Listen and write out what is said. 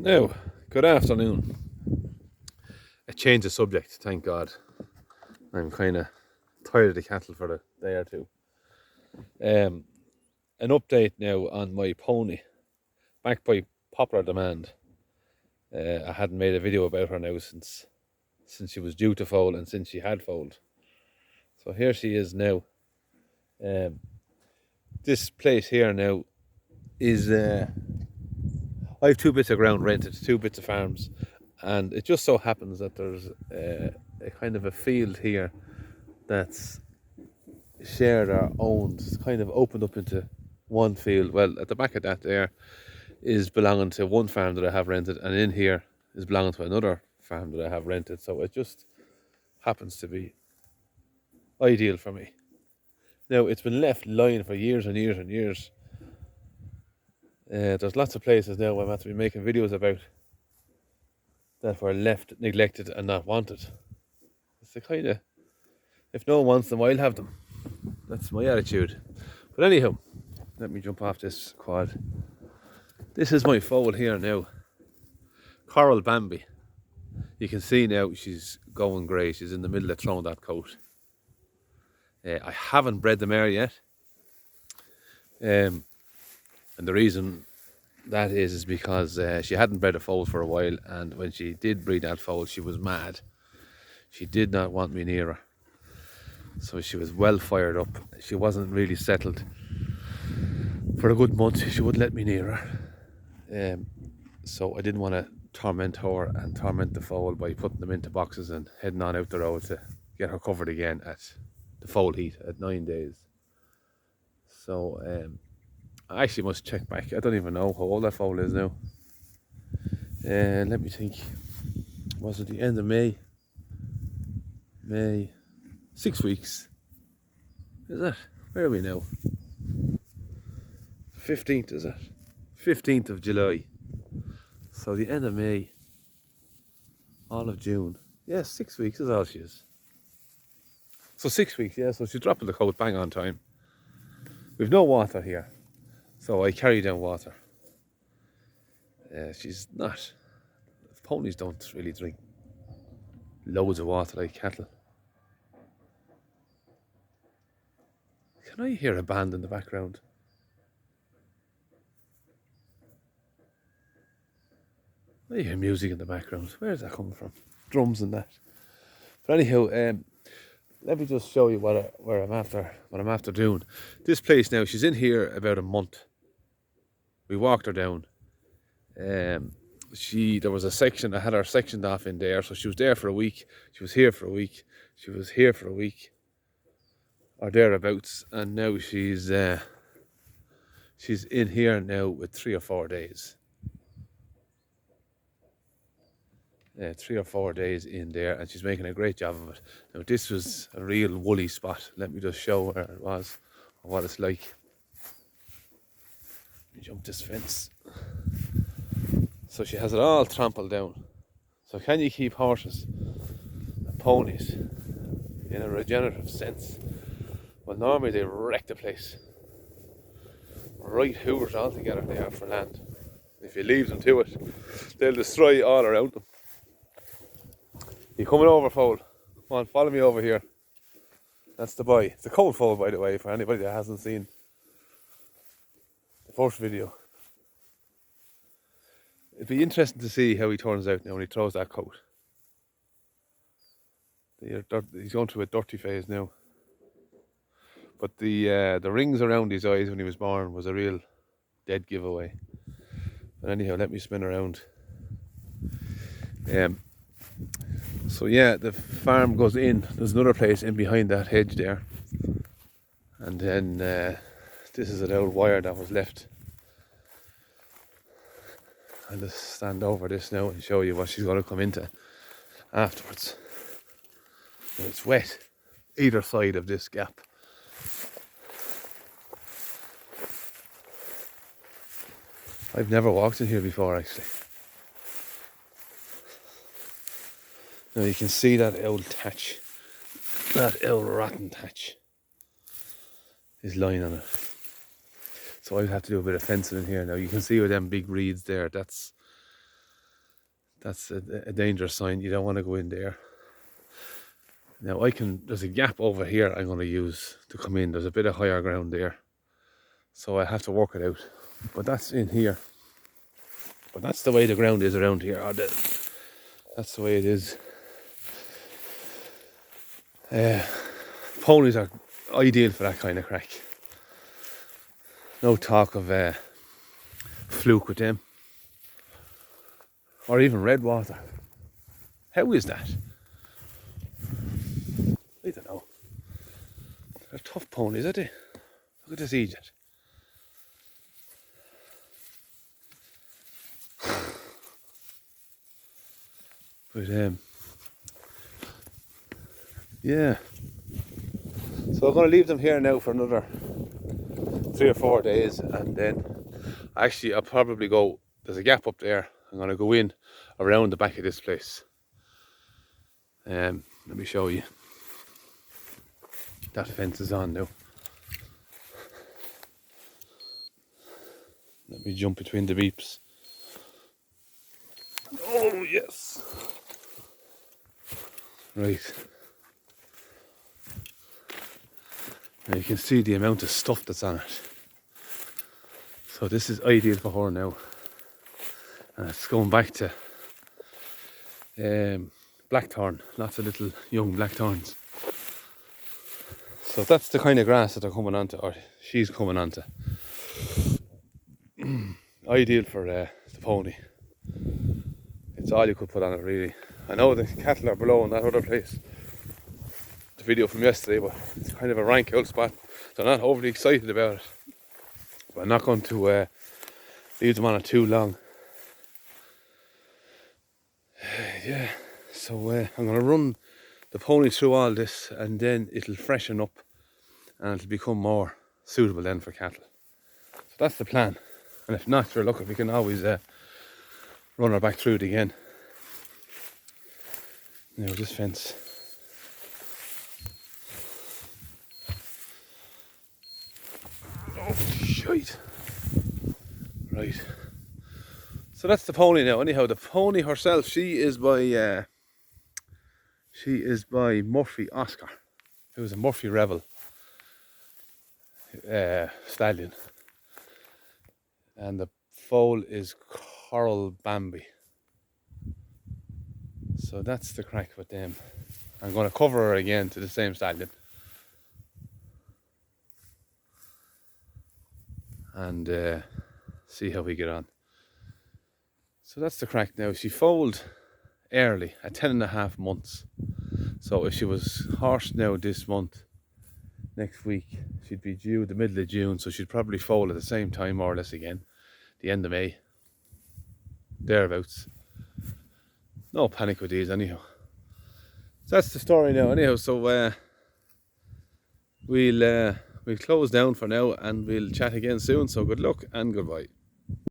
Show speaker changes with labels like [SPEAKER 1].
[SPEAKER 1] Now, good afternoon. A change of subject, thank God. I'm kind of tired of the cattle for a day or two. Um, an update now on my pony, backed by popular demand. I hadn't made a video about her now since she was due to foal and since she had foaled. So here she is now. Um, this place here now is I have 2 bits of ground rented, 2 bits of farms, and it just so happens that there's a kind of a field here that's shared or owned. It's kind of opened up into one field. Well, at the back of that there is belonging to one farm that I have rented, and in here is belonging to another farm that I have rented. So it just happens to be ideal for me. Now, it's been left lying for years and years and years. There's lots of places now I'm going to be making videos about that were left neglected and not wanted. It's the kind of, if no one wants them, I'll have them. That's my attitude. But anyhow, let me jump off this quad. This is my foal here now. Coral Bambi. You can see now she's going grey. She's in the middle of throwing that coat. I haven't bred the mare yet. And the reason that is because she hadn't bred a foal for a while, and when she did breed that foal, she was mad. She did not want me near her. So she was well fired up. She wasn't really settled. For a good month, she wouldn't let me near her. So I didn't want to torment her and torment the foal by putting them into boxes and heading on out the road to get her covered again at the foal heat at 9 days. So I actually must check back. I don't even know how old that foal is now. Let me think. Was it the end of May? May. 6 weeks. Is that? Where are we now? 15th, is it? 15th of July. So the end of May, all of June. Yeah, 6 weeks is all she is. So 6 weeks, yeah, so she's dropping the coat bang on time. We've no water here, so I carry down water. She's not, ponies don't really drink loads of water like cattle. Can I hear a band in the background? I hear music in the background. Where's that coming from? Drums and that. But anyhow, let me just show you what I'm after doing. This place now, she's in here about a month. We walked her down. There was a section, I had her sectioned off in there, so she was there for a week. She was here for a week. She was here for a week, or thereabouts, and now she's in here now with 3 or 4 days. 3 or 4 days in there, and she's making a great job of it. Now this was a real woolly spot. Let me just show where it was and what it's like. Let me jump this fence. So she has it all trampled down. So can you keep horses and ponies in a regenerative sense? Well, normally they wreck the place. Right hoovers all together they are for land. If you leave them to it, they'll destroy all around them. You coming over, foal? Come on, follow me over here. That's the boy. It's a cold foal, by the way, for anybody that hasn't seen the first video. It'd be interesting to see how he turns out now when he throws that coat. He's going through a dirty phase now. But the rings around his eyes when he was born was a real dead giveaway. But anyhow, let me spin around. So yeah, the farm goes in. There's another place in behind that hedge there. And then this is an old wire that was left. I'll just stand over this now and show you what she's going to come into afterwards. And it's wet either side of this gap. I've never walked in here before, actually. Now you can see that old thatch, that old rotten thatch is lying on it. So I'll have to do a bit of fencing in here now. You can see with them big reeds there, that's That's a dangerous sign. You don't want to go in there. Now there's a gap over here I'm going to use to come in. There's a bit of higher ground there. So I have to work it out. But that's in here. But that's the way the ground is around here. That's the way it is. Ponies are ideal for that kind of crack. No talk of fluke with them. Or even red water. How is that? I don't know. They're tough ponies, are they? Look at this Egypt. But yeah. So I'm going to leave them here now for another 3 or 4 days, and then actually I'll probably go, there's a gap up there, I'm going to go in around the back of this place. Let me show you. That fence is on now. Let me jump between the beeps. Oh yes. Right. Now you can see the amount of stuff that's on it. So this is ideal for her now. And it's going back to blackthorn, lots of little young blackthorns. So that's the kind of grass that they're coming onto, or she's coming onto. Ideal for the pony. It's all you could put on it, really. I know the cattle are below in that other place, the video from yesterday, but it's kind of a rank old spot. They're not overly excited about it. But I'm not going to leave them on it too long. Yeah, so I'm going to run the pony through all this, and then it'll freshen up and it'll become more suitable then for cattle. So that's the plan. And if not, sure, look, we can always run her back through it again. Now this fence. Oh shite. Right. So that's the pony now. Anyhow, the pony herself, she is by Murphy Oscar, who's a Murphy Rebel stallion. And the foal is Coral Bambi. So that's the crack with them. I'm going to cover her again to the same stallion. And see how we get on. So that's the crack now. She foaled early at 10.5 months. So if she was horsed now this month, next week, she'd be due the middle of June. So she'd probably foal at the same time, more or less, again. The end of May. Thereabouts. No panic with these anyhow. So that's the story now anyhow. So we'll close down for now, and we'll chat again soon. So good luck and goodbye.